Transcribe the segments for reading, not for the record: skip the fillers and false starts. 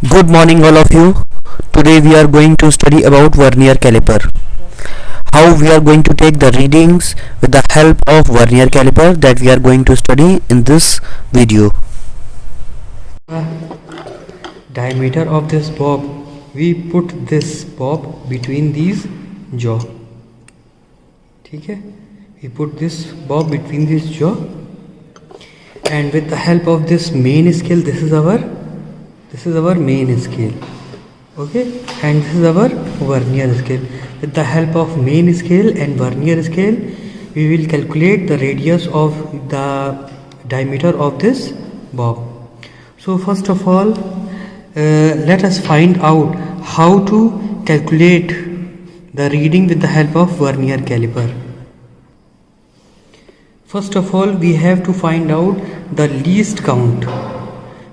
Good morning all of you. Today we are going to study about Vernier Caliper. How we are going to take the readings with the help of Vernier Caliper, that we are going to study in this video. Diameter of this bob, we put this bob between these jaw. ठीक है, we put this bob between this jaw, and with the help of this main scale, this is our main scale, okay, and this is our vernier scale. With the help of main scale and vernier scale, we will calculate the radius of the diameter of this bob. So first of all, let us find out how to calculate the reading with the help of Vernier caliper. First of all, we have to find out the least count.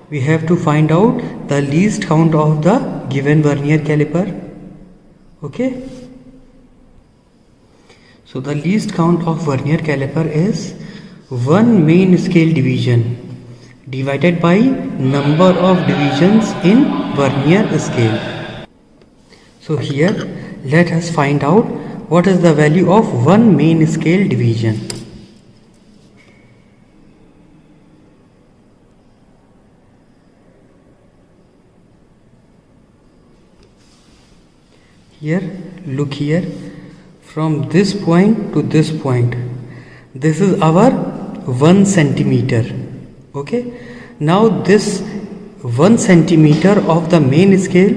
We have to find out the least count of the given Vernier caliper. Okay. So the least count of Vernier caliper is 1 main scale division divided by number of divisions in Vernier scale. So here let us find out what is the value of 1 main scale division. Here, look here, from this point to this point, this is our 1 centimeter. Okay, now this 1 centimeter of the main scale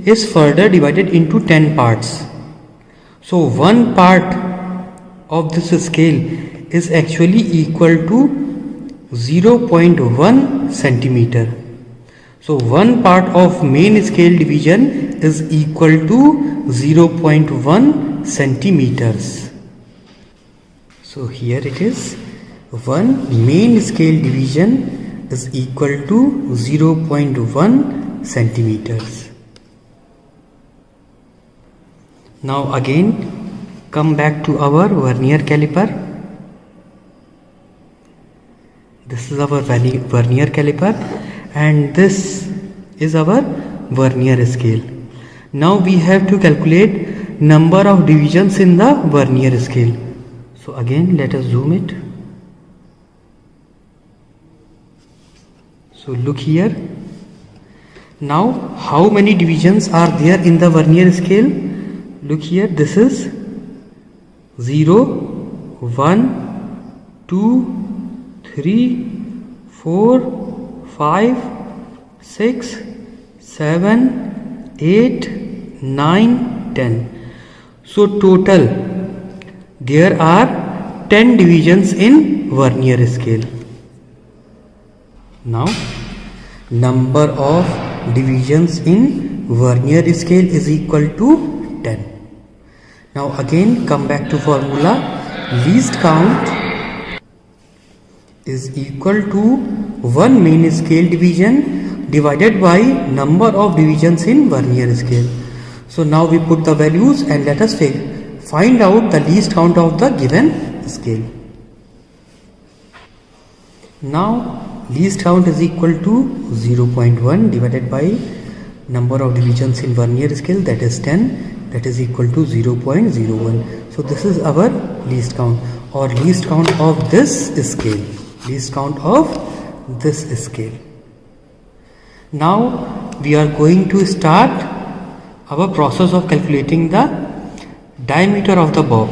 is further divided into 10 parts. So 1 part of this scale is actually equal to 0.1 centimeter. So 1 part of main scale division is equal to 0.1 centimeters. So here it is, 1 main scale division is equal to 0.1 centimeters. Now again come back to our Vernier caliper. This is our Vernier caliper and this is our Vernier scale. Now we have to calculate number of divisions in the Vernier scale. So again let us zoom it. So look here. Now how many divisions are there in the Vernier scale? Look here, this is 0, 1, 2, 3, 4, 5, 6, 7, 8, 9, 10. So total there are 10 divisions in Vernier scale. Now number of divisions in Vernier scale is equal to 10. Now again come back to formula. Least count is equal to 1 main scale division divided by number of divisions in Vernier scale. So now we put the values and let us find out the least count of the given scale. Now least count is equal to 0.1 divided by number of divisions in Vernier scale, that is 10, that is equal to 0.01. So this is our least count, or least count of this scale. Least count of this scale. Now we are going to start our process of calculating the diameter of the bob.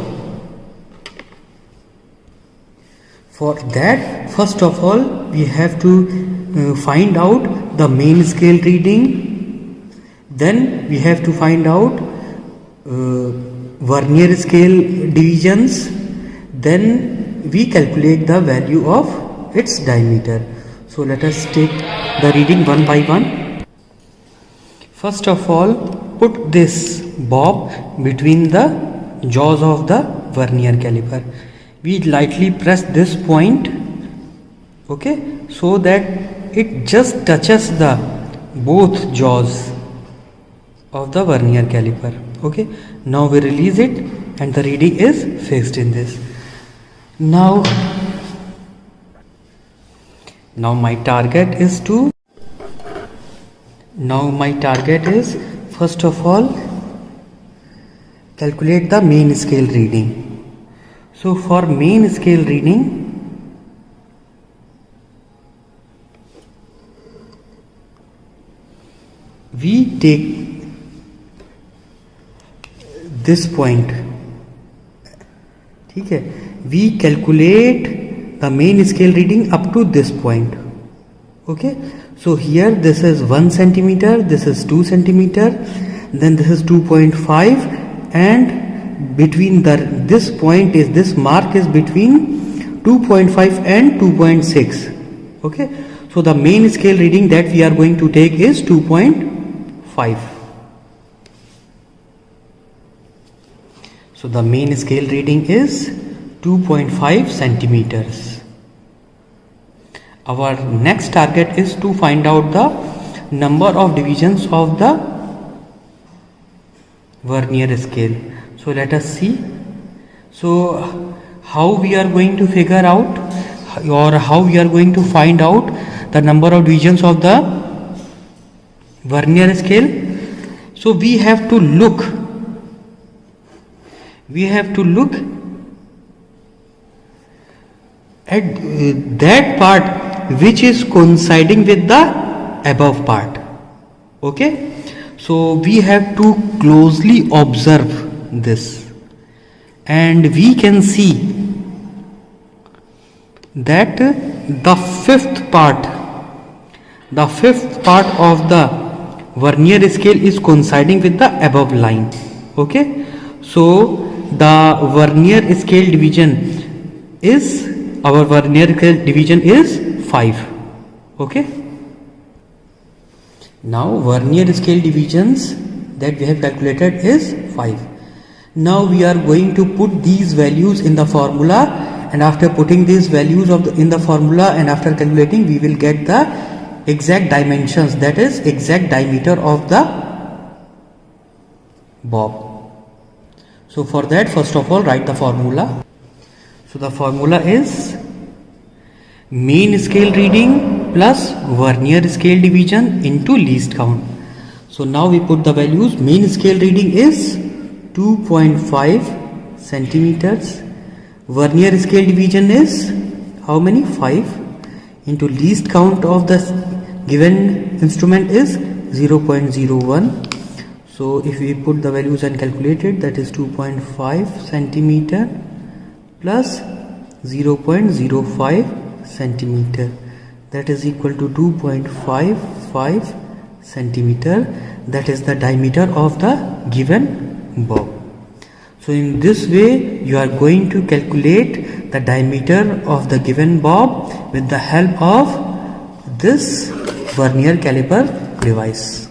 For that, first of all, we have to find out the main scale reading. Then we have to find out Vernier scale divisions. Then we calculate the value of its diameter. So let us take the reading one by one. First of all, put this bob between the jaws of the Vernier caliper. We lightly press this point, okay, so that it just touches the both jaws of the Vernier caliper. Okay, now we release it and the reading is fixed in this. Now my target is to Now my target is, first of all, calculate the main scale reading. So for main scale reading, we take this point. ठीक है, we calculate the main scale reading up to this point. Okay, so here this is 1 centimeter, this is 2 centimeter, then this is 2.5, and between this point is, this mark is between 2.5 and 2.6. okay, so the main scale reading that we are going to take is 2.5. so the main scale reading is 2.5 centimeters. Our next target is to find out the number of divisions of the vernier scale. So let us see. So how we are going to figure out, or how we are going to find out the number of divisions of the vernier scale? So we have to look at that part which is coinciding with the above part. Okay, so we have to closely observe this, and we can see that the fifth part of the vernier scale is coinciding with the above line. Okay, so the vernier scale division is, our vernier scale division is 5. okay, now vernier scale divisions that we have calculated is 5. Now we are going to put these values in the formula, and after putting these values in the formula and after calculating, we will get the exact dimensions, that is exact diameter of the bob. So for that, first of all, write the formula. So the formula is main scale reading plus vernier scale division into least count. So now we put the values. Main scale reading is 2.5 centimeters. Vernier scale division is how many? 5. Into least count of the given instrument is 0.01. So if we put the values and calculate it, that is 2.5 centimeter plus 0.05 centimeter, that is equal to 2.55 centimeter. That is the diameter of the given bob. So in this way you are going to calculate the diameter of the given bob with the help of this vernier caliper device.